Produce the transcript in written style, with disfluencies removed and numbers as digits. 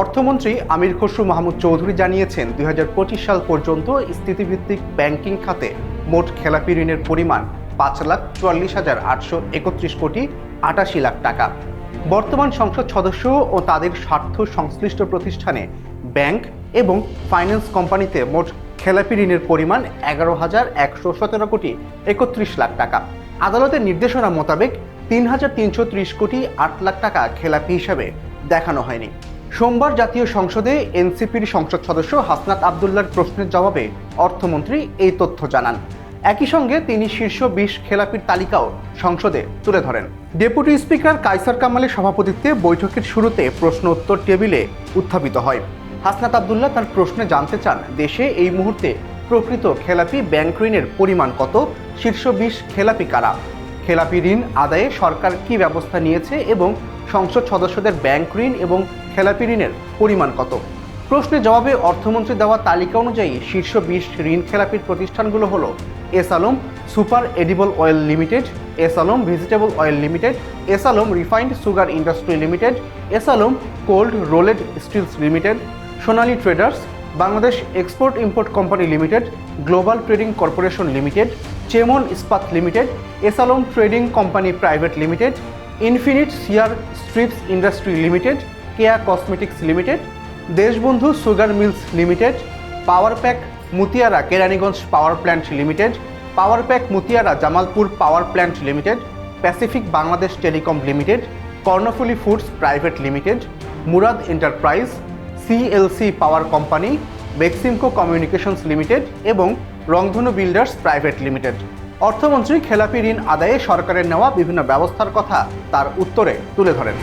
অর্থমন্ত্রী আমির খসরু মাহমুদ চৌধুরী জানিয়েছেন ২০২৫ সাল পর্যন্ত স্থিতিভিত্তিক ব্যাংকিং খাতে মোট খেলাপি ঋণের পরিমাণ ৫,৪৪,৮৩১ কোটি ৮৮ লাখ টাকা। বর্তমান সংসদ সদস্য ও তাদের স্বার্থ সংশ্লিষ্ট প্রতিষ্ঠানে ব্যাংক এবং ফাইন্যান্স কোম্পানিতে মোট খেলাপি ঋণের পরিমাণ ১১,১১৭ কোটি ৩১ লাখ টাকা। আদালতের নির্দেশনা মোতাবেক ৩,৩৩০ কোটি ৮ লাখ টাকা খেলাপি হিসাবে দেখানো হয়নি। সোমবার জাতীয় সংসদে এনসিপির সংসদ সদস্য হাসনাত আবদুল্লাহর প্রশ্নের জবাবে অর্থমন্ত্রী এই তথ্য জানান। একই সঙ্গে তিনি শীর্ষ ২০ খেলাপির তালিকাও সংসদে তুলে ধরেন। ডেপুটি স্পিকার কায়সার কামালের সভাপতিত্বে বৈঠকের শুরুতে প্রশ্ন উত্তর টেবিলে উত্থাপিত হয়। হাসনাত আবদুল্লাহ তার প্রশ্নে জানতে চান, দেশে এই মুহূর্তে প্রকৃত খেলাপি ব্যাংক ঋণের পরিমাণ কত, শীর্ষ ২০ খেলাপি কারা, খেলাপি ঋণ আদায়ে সরকার কী ব্যবস্থা নিয়েছে এবং সংসদ সদস্যদের ব্যাংক ঋণ এবং খেলাপি ঋণের পরিমাণ কত। প্রশ্নের জবাবে অর্থমন্ত্রী দেওয়া তালিকা অনুযায়ী শীর্ষ ২০ ঋণ খেলাপির প্রতিষ্ঠানগুলো হলো S Alam super edible oil limited, S Alam vegetable oil limited, S Alam refined sugar industry limited, S Alam cold rolled steels limited, Sonali traders, Bangladesh export import company limited, global trading corporation limited, Chemon Ispat limited, S Alam trading company private limited, infinite CR strips industry limited, Keya cosmetics limited, Deshbandhu sugar mills limited, power pack Mutiara Keraniganj power plant limited, power pack Mutiara Jamalpur পাওয়ার plant limited, Pacific Bangladesh telecom limited, Karnaphuli foods private limited, Murad enterprise, CLC পাওয়ার company, Beximco communications limited এবং রংধনু builders private limited. অর্থমন্ত্রী খেলাপি ঋণ আদায়ে সরকারের নেওয়া বিভিন্ন ব্যবস্থার কথা তার উত্তরে তুলে ধরেন।